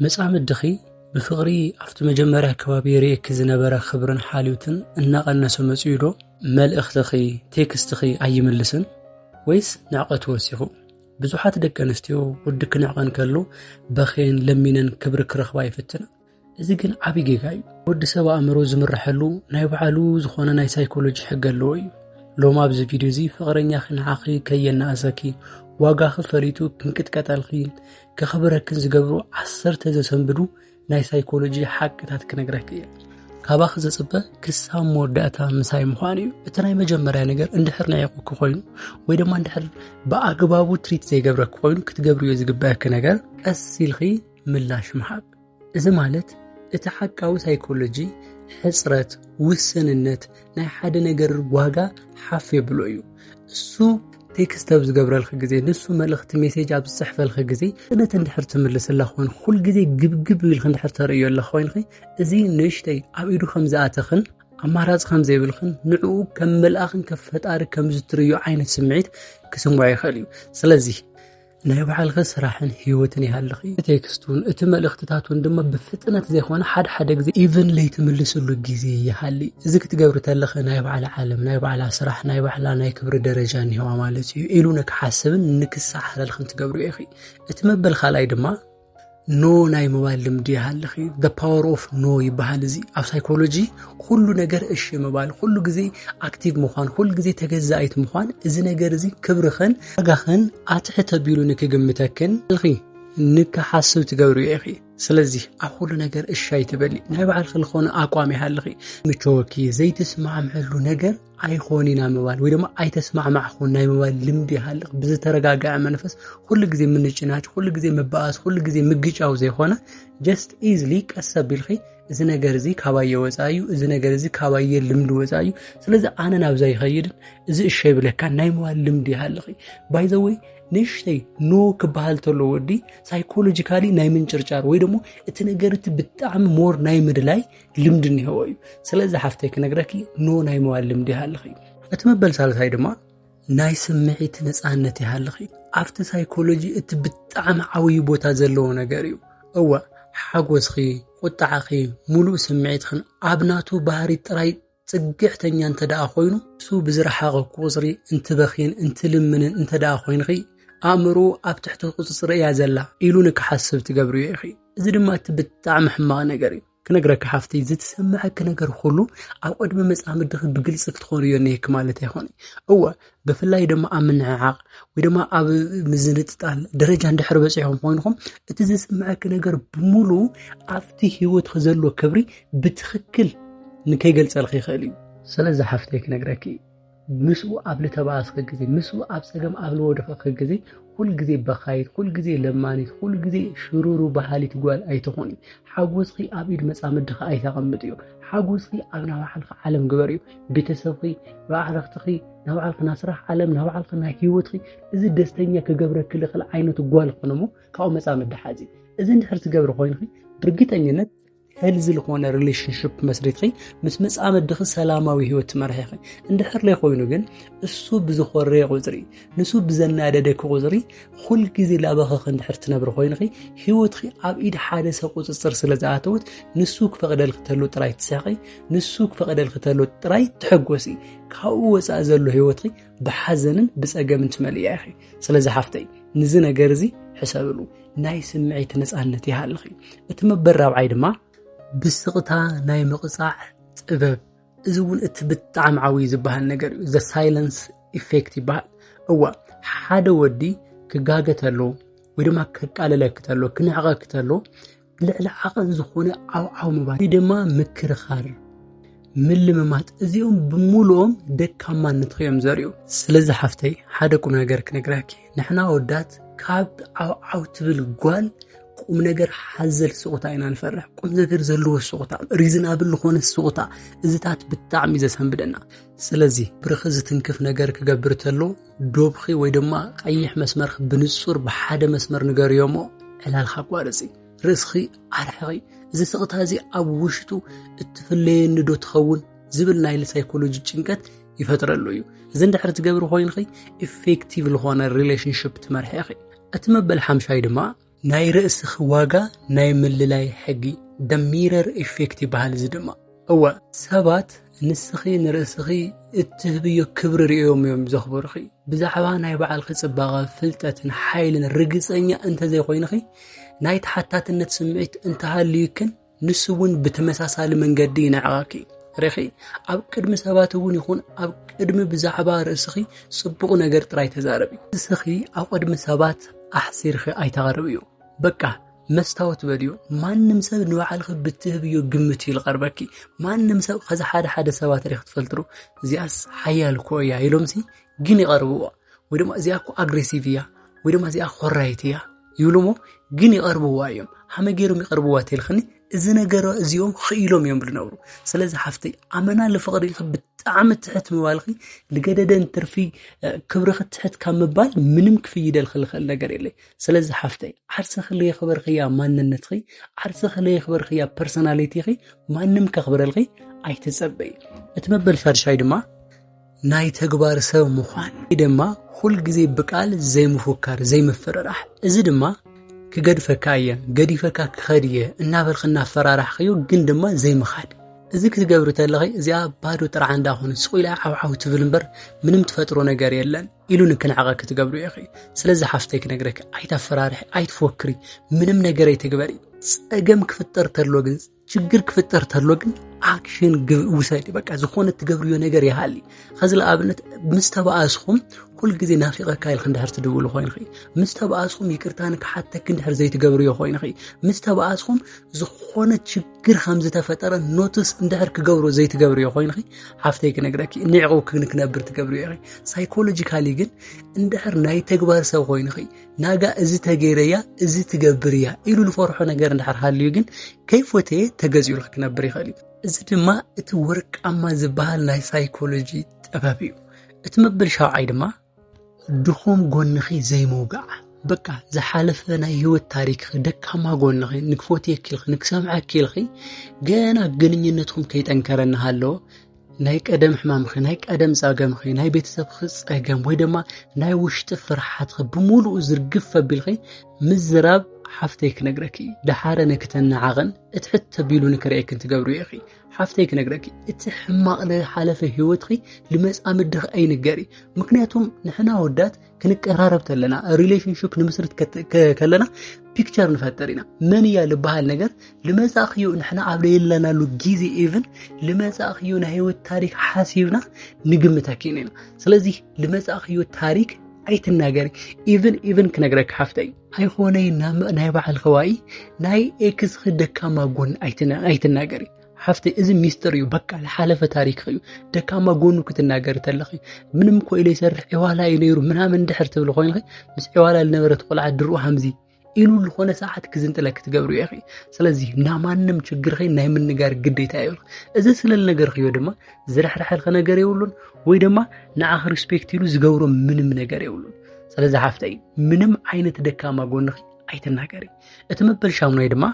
مصعم الدخي بفقري أفت مجمرة كبابي ريك زنبرة خبرن حاليوتن الناقنسو مسعودو مال اختخي تيكستخي أي ملسن ويس نعقت وسيخو بزوحات دك أنستيو ودك نعقن كلو بخين لمينن كبرك رخواي فتنا إذا كان عبي جاي ود سوا أمرو زمر حلو نايبعلو زخونا ناي سايكولوجي حق اللوي لو ما بز فيديو زي فقرن ياخن عاقي كينا أزاكي واقع خفريتو كنكت كتالخين كخبرك زقبرو عصر تزسنبدو ناي سايكولوجي حق تاتكنقرك كاباخ زصبه كسام موداتا مساي مخانيو اتناي مجمريا ነገር እንድሕር ናይቁ ኮይኑ ወይ ደማ እንድሕር በአግባቡ ትሪት ዘይገብረክ ኮይኑ ክትገብሩ ይዝግባክ ነገር ቀሲልኺ ምላሽ መሐብ እዚ ማለት እቲ ሐቃው ሳይኮሎጂ ሕጽረት ውስንነት ናይ ሓደ ነገር ዋጋ ሓፍ ይብሎ እዩ እሱ ቴክስት አብዝ ገብረልክ ጊዜ ንሱ መልእክት ሜሴጅ አብዝ ጽሕፈልክ ጊዜ እነት እንድሕር ትምልስላ ኾን ሁሉ ጊዜ ግብግብ ይልክ እንድሕር ተርእየላ ኾይንኺ እዚ ንሽተይ አብኢዱ ከምዝኣተኽን አማራጽ ከምዘይብልኽን ንዑ ከም መልአኽን ከፈጣሪ ከምዝትርዩ ዓይነት ስምዒት ክስምዖ ይኽእል እዩ ስለዚህ ናይ ባዕልኻ ስራሕን ህይወትን ይሃልኺ ቴክስቱን እቲ መልእክትታቱን ድማ ብፍጥነት ዘይኾነ ሓደ ጊዜ ኢቭን ለይትምልስሉ ጊዜ ይሃሊ እዚ ክትገብር ተለኸ ናይ ባዕላ ዓለም ናይ ባዕላ ስራሕ ናይ ባዕላ ናይ ክብሪ ደረጃ ንህዋ ማለት እዩ ኢሉነ ክሓስብን ንክሳሕረልኽን ትገብሩ ኢኺ እቲ መበል ኻላይ ድማ ኖ ናይ ሞባይል ልምዲ ይሃልኺ the power of no ይባሃል እዚ ኣብ ሳይኮሎጂ ሁሉ ነገር እሺ መባል ሁሉ ጊዜ አክቲቭ መሆን ሁሉ ጊዜ ተገዛይት መሆን እዚ ነገር እዚ ክብርኽን አጋኽን አትሕተ ቢሉ ንክግምተክን ልኺ ንክሓስብ ትገብሩ ኢኺ ስለዚህ ኣብ ሁሉ ነገር እሺ አይትበሊ ናይ ባዕልኺ ልኾነ አቋም ይሃልኺ ምቾኪ ዘይትስማዕምዕሉ ነገር አይኾኒና መባል ወይ ደማ አይተስማዕማዕኹን ናይ መባል ልምዲ ይሃልኽ ብዝተረጋጋዐ መንፈስ ሁሉ ጊዜ ምንጭናጭ ሁሉ ጊዜ መባኣስ ሁሉ ጊዜ ምግጫው ዘይኾነ just easily ቀሰብልኺ እዚ ነገር እዚ ካባየ ወፃዩ እዚ ነገር እዚ ካባየ ልምዲ ወፃዩ ስለዚህ ኣነ ናብዛ ይኸይድ እዚ እሺ ይብለካ ናይ መባል ልምዲ ይሃልኺ by the way ንሽተይ ኖ ክባሃል ተሎ ወዲ ሳይኮሎጂካሊ ናይ ምንጭርጫር ወይ ደሞ እቲ ነገር እቲ ብጣዕሚ ሞር ናይ ምድላይ ልምዲ ንህዎ እዩ ስለዚህ ሓፍተይ ክነግረኪ ኖ ናይ መዋል ልምዲ ይሃልኺ እቲ መበል ሳልሳይ ድማ ናይ ስምዒት ነፃነት ይሃልኺ ኣብቲ ሳይኮሎጂ እቲ ብጣዕሚ ዓብይ ቦታ ዘለዎ ነገር እዩ እወ ሓጎስኺ ቁጣዕኺ ሙሉእ ስምዒትኽን ኣብናቱ ባህሪ ጥራይ ጽግዕተኛ እንተደኣ ኮይኑ እሱ ብዝረሓቐ ቁፅሪ እንትበኺን እንትልምንን እንተደኣ ኮይንኺ ኣእምሮ ኣብ ትሕቲ ቁፅፅር እያ ዘላ ኢሉ ንክሓስብ ትገብሩ ኢኺ እዚ ድማ እቲ ብጣዕሚ ሕማቕ ነገር እዩ ክነግረካ ሓፍተይ ዝትሰምዐክ ነገር ሁሉ ኣብ ቅድሚ መጻምድኺ ብግልጽ ክትኾን እዩ ነይክ ማለት ኣይኾነ እወ ብፍላይ ድማ ኣብ ምንዕዓቕ ወይ ድማ ኣብ ምዝንጥጣል ደረጃ እንድሕር በፂሖም ኮይንኩም እቲ ዝስምዐክ ነገር ብሙሉ ኣብቲ ህይወትክ ዘሎ ክብሪ ብትኽክል ንከይገልጸልኺ ይኽእል እዩ ስለዚ ሓፍተይ ክነግረኪ ምስኡ ኣብ ልተባኣስኺ ጊዜ ምስኡ ኣብ ፀገም ኣብ ልወደኸኺ ጊዜ ኩል ጊዜ በኻይት ኩል ጊዜ ለማኒት ኩል ጊዜ ሽሩሩ ባህሊት ጓል ኣይትኾኒ ሓጎስኺ ኣብ ኢድ መጻምድኺ ኣይተቐምጥ እዩ ሓጎስኺ ኣብ ናባዕልኺ ዓለም ግበር እዩ ቤተሰብኺ ባዕረኽትኺ ናባዕልኺ ናስራሕ ዓለም ናባዕልኺ ናይ ህይወትኺ እዚ ደስተኛ ክገብረክ ልኽእል ዓይነት ጓል ኾነሞ ካብኡ መጻምድ ሓዚ እዚ እንድሕር ትገብሪ ኮይንኺ ብርግጠኝነት هل ዝኾነ ሪሌሽንሺፕ መስሪትኺ ምስ መጻምድኺ ሰላማዊ ህይወት ትመርሕኺ እንድሕር ላይ ኮይኑ ግን እሱ ብዝኾረ ቁፅሪ ንሱ ብዘናደደ ቁፅሪ ኩል ጊዜ ላበኸ እንድሕር ትነብር ኮይንኺ ህይወትኺ ኣብ ኢድ ሓደ ሰብ ቁፅፅር ስለዝኣተውት ንሱ ክፈቅደልክ ተሎ ጥራይ ትስሕኺ ንሱ ክፈቅደልክ ተሎ ጥራይ ትሕጎሲ ካብኡ ወፃእ ዘሎ ህይወትኺ ብሓዘንን ብፀገምን ትመልእ ኢኺ ስለዚ ሓፍተይ ንዚ ነገር እዚ ሕሰብሉ ናይ ስምዒት ነፃነት ይሃልኺ እቲ መበል ራብዓይ ድማ ብስቕታ ናይ ምቕጻዕ ጥበብ እዚ እውን እቲ ብጣዕሚ ዓብይ ዝበሃል ነገር እዩ the silence effect ይበሃል እዋ ሓደ ወዲ ክጋገተሎ ወይ ድማ ክቃለለክ ተሎ ክንዕቐክ ተሎ ልዕሊ ዓቐን ዝኾነ ዓው ምባል ድማ ምክርኻር ምልምማት እዚኦም ብሙሉኦም ደካማነት እዮም ዘርእዩ ስለዚ ሓፍተይ ሓደ ቁም ነገር ክነግረኪ ንሕና ወዳት ካብ ዓው ትብል ጓል ቁም ነገር ሓዘል ስቕታ ኢና ንፈርሕ ቁም ነገር ዘለዎ ስቕታ ሪዝናብል ዝኾነ ስቕታ እዚታት ብጣዕሚ ዘሰንብደና ስለዚ ብርኺ ዝትንክፍ ነገር ክገብር ተሎ ዶብኺ ወይ ድማ ቀይሕ መስመር ብንጹር ብሓደ መስመር ንገርዮሞ ዕላልኻ ቋርፂ ርእስኺ ኣርሕኺ እዚ ስቕታ እዚ ኣብ ውሽጡ እትፍለየኒ ዶ ትኸውን ዝብል ናይ ሳይኮሎጂ ጭንቀት ይፈጥረሉ እዩ እዚ እንድሕር ትገብሪ ኮይንኺ ኢፌክቲቭ ዝኾነ ሪሌሽንሺፕ ትመርሕ ኢኺ እቲ መበል ሓምሻይ ድማ ናይ ርእስኺ ዋጋ ናይ ምልላይ ሕጊ the mirror effect ይበሃል እዚ ድማ እወ ሰባት ንስኺ ንርእስኺ እትህብዮ ክብሪ ርዮም እዮም ዘኽብሩኺ ብዛዕባ ናይ በዓልኺ ጽባቐ ፍልጠትን ሓይልን ርግጸኛ እንተዘይኮይንኺ ናይ ተሓታትነት ስምዒት እንተሃልዩክን ንሱ እውን ብተመሳሳሊ መንገዲ ይነዕቓኪ ርኺ ኣብ ቅድሚ ሰባት እውን ይኹን ኣብ ቅድሚ ብዛዕባ ርእስኺ ጽቡቕ ነገር ጥራይ ተዛረቢ እስኺ ኣብ ቅድሚ ሰባት ኣሕሲርኺ ኣይተቐርብዩ በቃ መስታወት በልዩ ማንም ሰብ ንባዕልኺ ብትህብዮ ግምት ይልቀርበኪ ማንም ሰብ ከዛ ሓደ ሰባት ሪኽ ትፈልጥሩ እዚያስ ሓያል እኮ እያ ኢሎምሲ ግን ይቐርብዋ ወይ ድማ እዚያ እኮ ኣግሬሲቭ እያ ወይ ድማ እዚኣ ኮራይት እያ ይብሉሞ ግን ይቐርብዋ እዮም ሓመገይሮም ይቐርብዋ ተልኽኒ እዚ ነገር እዚኦም ኽኢሎም እዮም ብልነብሩ ስለዚ ሓፍተይ ኣመና ለፍቕሪ ብጣዕሚ ትሕት ምባልኺ ልገደደን ትርፊ ክብርኺ ትሕት ካብ ምባል ምንም ክፍይደል ክልኽእል ነገር የለይ ስለዚ ሓፍተይ ዓርሰኺ ለይኽበርኺያ ማንነትኺ ዓርሰኺ ለይኽበርኺያ ፐርሶናሊቲኺ ማንም ከኽብረልኺ ኣይትጸበይ እቲ መበል ሻድሻይ ድማ ናይ ተግባር ሰብ ምዃን ድማ ሁል ጊዜ ብቃል ዘይምፉካር ዘይምፍረራሕ እዚ ድማ ክገድፈካ እየ ገዲፈካ ክኸድየ እናበልኽና ፈራራሕኸዮ ግን ድማ ዘይምኻድ እዚ ክትገብር ተለኺ እዚኣ ባዶ ጥራዕ እንዳኾነ ስቑኢላ ዓውዓው ትብል እምበር ምንም ትፈጥሮ ነገር የለን ኢሉ ንክንዓቐ ክትገብሩ ኢኺ ስለዚ ሓፍተይ ክነግረክ ኣይተፈራርሒ ኣይትፎክሪ ምንም ነገር ኣይትግበሪ ጸገም ክፍጠር ተሎ ግን ችግር ክፍጠር ተሎ ግን አክሽን ውሰድ በቃ ዝኾነ ትገብርዮ ነገር ይሃሊ خذ ለአብነት ምስተባአስኹም ኩል ጊዜ ናፊቀካ ኢልክ እንድሕር ትድውሉ ኮይንኺ ምስተባአስኹም ይቅርታን ከሓተክ እንድሕር ዘይትገብርዮ ኮይንኺ ምስተባአስኹም ዝኾነ ችግር ከም ዝተፈጠረ ኖትስ እንድሕር ክገብሮ ዘይትገብርዮ ኮይንኺ ሓፍተይ ክነግረኪ ንዕቑ ክንክነብር ትገብርዮ ኢኺ ሳይኮሎጂካሊ ግን እንድሕር ናይ ተግባር ሰብ ኮይንኺ ናጋ እዚ ተገይረያ እዚ ትገብርያ ኢሉ ልፈርሖ ነገር እንድሕር ሃልዩ ግን ከይፎተየ ተገዚኡልክ ክነብር ይኽእል እዚ ድማ እቲ ወርቃማ ዝበሃል ናይ ሳይኮሎጂ ጥበብ እዩ እቲ መበል ሻውዓይ ድማ ድኹም ጎንኺ ዘይምውጋዕ በቃ ዝሓለፈ ናይ ህይወት ታሪክ ደካማ ጎንኺ ንክፎትየክ ኢልኺ ንክሰምዓክ ኢልኺ ገና ግንኙነትኩም ከይጠንከረና ሃለዎ ናይ ቀደም ሕማምኺ ናይ ቀደም ጸገምኺ ናይ ቤተሰብኺ ጸገም ወይ ድማ ናይ ውሽጢ ፍርሓትኺ ብሙሉኡ ዝርግፍ ኣቢልኺ ምዝራብ ሓፍተይ ክነግረኪ ደሓረ ንክተናዓቕን እትሕት ተቢሉ ንክርአክ እንትገብሩ ኢኺ ሓፍተይ ክነግረኪ እቲ ሕማቕ ሓለፈ ህይወትኺ ልመጻምድኽ ኣይንገሪ ምክንያቱም ንሕና ወዳት ክንቀራረብ ተለና ሪሌሽንሺፕ ንምስርት ከለና ፒክቸር ንፈጠር ኢና መን እያ ልበሃል ነገር ልመጻኽዮ ንሕና ኣብ ለየለናሉ ጊዜ ኢቭን ልመጻኽዮ ናይ ህይወት ታሪክ ሓሲብና ንግምተክ ኢና ስለዚ ልመጻኽዮ ታሪክ ኣይትናገሪ ኢቭን ክነግረክ ሓፍተይ ኣይኾነይ ናይ በዓል ኸዋይ ናይ ኤክስ ደካማ ጎን ኣይትናገሪ ሓፍተይ እዚ ሚስጥር እዩ በቃ ለሓለፈ ታሪክ እዩ ደካማ ጎኑ ክትናገር ተለኺ ምንም ኮ ኢለ ይሰርሕ ዕዋላ እዩ ነይሩ ምናምን እንድሕር ትብል ኮይንኺ ምስ ዕዋላ ልነበረት ቆልዓ ድርኡ ሃምዚ ኢሉ ዝኾነ ሰዓት ክዝንጥለክ ትገብሩ ኢኺ ስለዚ ናማንም ችግርኺ ናይ ምንጋር ግዴታ እዩ እዚ ስለል ነገር ኽዮ ድማ ዝረሕረሐልከ ነገር ይውሉን ወይ ድማ ንኣኽ ሪስፔክት ኢሉ ዝገብሮ ምንም ነገር ይውሉን ስለዚ ሓፍተይ ምንም ዓይነት ደካማ ጎንኺ ኣይትናገሪ እቲ መበል ሻሙናይ ድማ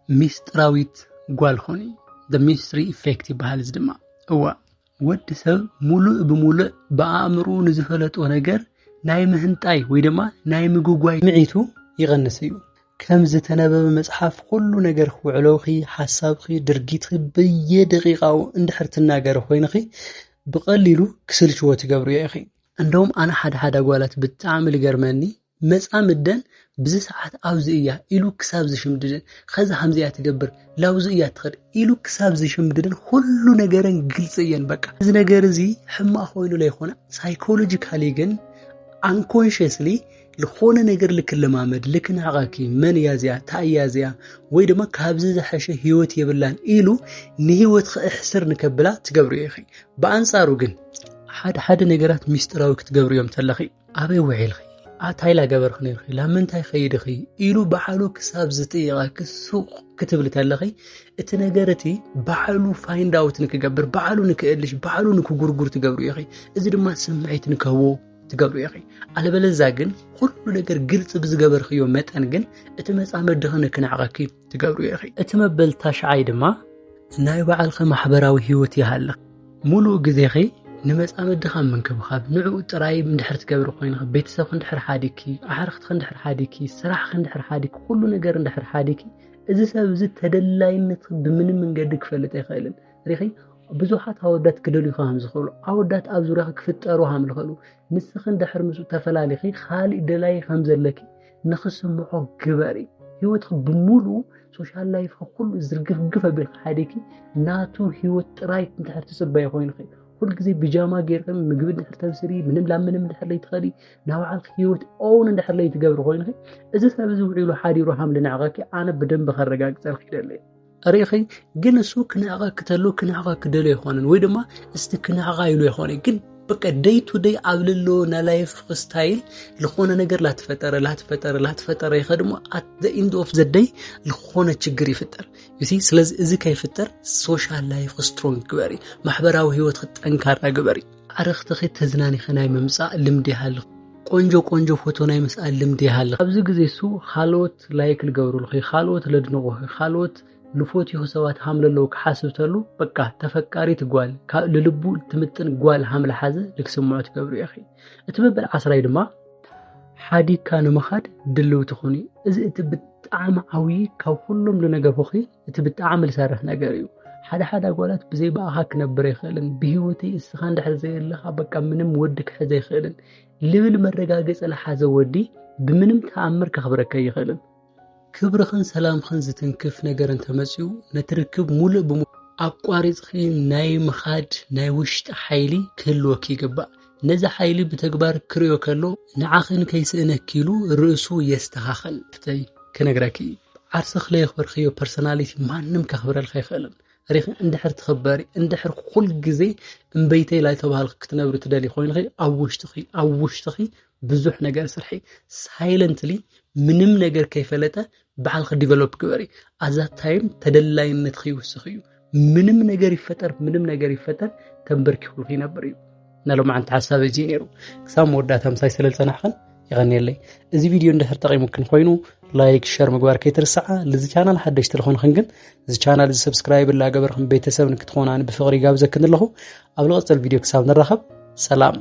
ሚስጥራዊት ጓል ኾኒ the mystery effect ይበሃል እዚ ድማ እዋ ወዲ ሰብ ሙሉእ ብሙሉእ በአእምሩ ንዝፈለጦ ነገር ናይ ምህንጣይ ወይ ድማ ናይ ምጉጓይ ምዒቱ ይቐንስ እዩ ከም ዝተነበበ መጽሓፍ ኩሉ ነገር ክውዕለውኺ ሓሳብኺ ድርጊትኺ በየደቂቃው እንድሕር ትናገር ኮይንኺ ብቐሊሉ ክስልችዎ ትገብሩ ኢኺ እንደውም ኣነ ሓደ ጓላት ብጣዕሚ ልገርመኒ መጻምደን ብዚ ሰዓት ኣብዚ እያ ኢሉ ክሳብ ዝሽምድድን ከዛ ሃምዚያ ትገብር ላውዚ እያ ትኸድ ኢሉ ክሳብ ዝሽምድድን ሁሉ ነገርን ግልጽ እየን በቃ እዚ ነገር እዚ ሕማቕ ኮይኑ ለይኾነ ሳይኮሎጂካሊ ግን unconsciously ለኾነ ነገር ልክለማመድ ልክናዓቂ መን ያዝያ ታያዝያ ወይ ድማ ካብዚ ዝሐሸ ህይወት ይብላን ኢሉ ንህይወት ክእሕስር ንከብላ ትገብሩ ኢኺ በአንጻሩ ግን ሓደ ነገራት ሚስጥራዊ ክትገብሩዮም ተለኺ ኣበይ ውዒልኺ ኣታይላ ገበርኺ ነርኺ ላምንታይ ኸይድኺ ኢሉ በዓሉ ክሳብ ዝጥይቓ ክሱቕ ክትብል ተለኺ እቲ ነገር እቲ በዓሉ ፋይንድ ኣውት ንክገብር በዓሉ ንክእልሽ በዓሉ ንክጉርጉር ትገብሩ ኢኺ እዚ ድማ ስምዒት ንከህቦ ትገብሩ ኢኺ አለበለዛ ግን ሁሉ ነገር ግልጽ ብዝገበርኽዮ መጠን ግን እቲ መጻመድኺ ንክናዓቐኪ ትገብሩ ኢኺ እቲ መበል ታሽዓይ ድማ ናይ በዓልኺ ማሕበራዊ ህይወት ይሃልኽ ሙሉእ ግዜኺ نمس أمد خام من كبخاب نوع تراي من دحر تقبل خوين بيت سب خندحر حاديكي عرخت خندحر حاديكي سراح خندحر حاديكي كل نجار خندحر حاديكي إذا سبب زت هدلاي نطب من قدك فلت يخيلن ريخي ብዙሓት ኣወዳት ክደልዩ ከም ዝኽእሉ ኣወዳት ኣብ ዙርያኻ ክፍጠሩ ከም ዝኽእሉ ንስኽን ድሕር ምስኡ ተፈላሊኺ ካሊእ ደላይ ከም ዘለኪ ንኽስምዖ ግበሪ ህይወትክ ብምሉእ ሶሻል ላይፍ ኩሉ ዝርግፍግፍ ኣቢልካ ሓዲኪ ናቱ ህይወት ጥራይ እንድሕር ትጽበይ ኮይንኺ ኩሉ ግዜ ቢጃማ ጌርክን ምግቢ እንድሕር ተብስሪ ምንም ላምንም እንድሕር ለይትኸዲ ናባዕልክ ህይወት ኦውን እንድሕር ለይትገብሪ ኮይንኺ እዚ ሰብ እዚ ውዒሉ ሓዲሩ ከም ልንዕቐኪ ኣነ ብደንብ ከረጋግፀልክ ይደለየ أريخي جن سوق نعقا كتلو كنعقا كدلو يخوانن ويدما استكنعقا يلو يخواني جن بقى day to day عبللو نلايف ستايل لخونا نجر لا تفتر يخدمو at the end of the day لخونا تشجر يفتر you see سلز إذا كيف فتر social life strong كباري محبراو هيوت خط أنكار كباري عرختخي تزناني خناي ممسا لمدي هال ቆንጆ ፎቶ ናይ መስአል ልምድ ያህል ኣብዚ ግዜ ሱ ሓሎት ላይክ ልገብሩ ሓሎት ለድንቆ ሓሎት ንፎት ይሁሰባት hamlelo ክሓስብተሉ በቃ ተፈቃሪ ትጓል ለልቡ ትምጥን ጓል hamለ ሓዘ ልክስምዖት ገብሩ ይኺ እትበበል 10 ድማ ሓዲካ ንመኻድ ድልው ትኹኒ እዚ እትብጣዕሚ ዓዊ ካብ ሁሉም ለነገርኹ እትብጣዕሚ ልሰርሕ ነገር እዩ ሓደ ጓላት ብዘይ ባኣኻ ክነብር ይኽእልን ብህይወተይ እስኻ እንድሕር ዘይለኻ በቃ ምንም ወድ ክሕዘ ይኽእልን ልብል መረጋገጽ ለሓዘ ወዲ ብምንም ተኣምር ከኽብረከ ይኽእልን ክብርኽን ሰላምኽን ዝትንክፍ ነገር እንተመጽዩ ነትርክብ ሙሉእ ብሙሉእ ኣቋሪጽኺ ናይ ምኻድ ናይ ውሽጢ ሓይሊ ክህልወክ ይግባእ ነዚ ሓይሊ ብተግባር ክርዮ ከሎ ንዓኽን ከይስእነኪሉ ርእሱ የስተኻኸል ፍተይ ክነግረኪ ዓርስኽ ለይኽበርኽዮ ፐርሶናሊቲ ማንም ከኽብረልካ ይኽእልን ريخ اندحر تخبري اندحر كل جزء مبيتي لا تبهال كتنبر تدلي خوين خي اوشتخي بزح نجار سرحي سايلنتلي منم نجار كيفلته بعلق ديفلوب كبري ازا تايم تدلاي نتخيو سخيو منم نجار يفتر تنبرك كل خي نبريو نالو مع انت حساب جينيرو سام وداتا مساي سلل سنحن يغني لي እዚ ቪዲዮ እንድሕር ጠቂሙክን ኮይኑ ላይክ ሼር ምግባር ከይትርሳዓ ለዚ ቻናል ሓደሽ ተልኾን ክንግን እዚ ቻናል እዚ ሰብስክራይብ ላገበርክን ቤተሰብ ንክትኾናን ብፍቅሪ ጋብዘክን ኣለኹ ኣብ ልቐፅል ቪድዮ ክሳብ ንራኸብ ሰላም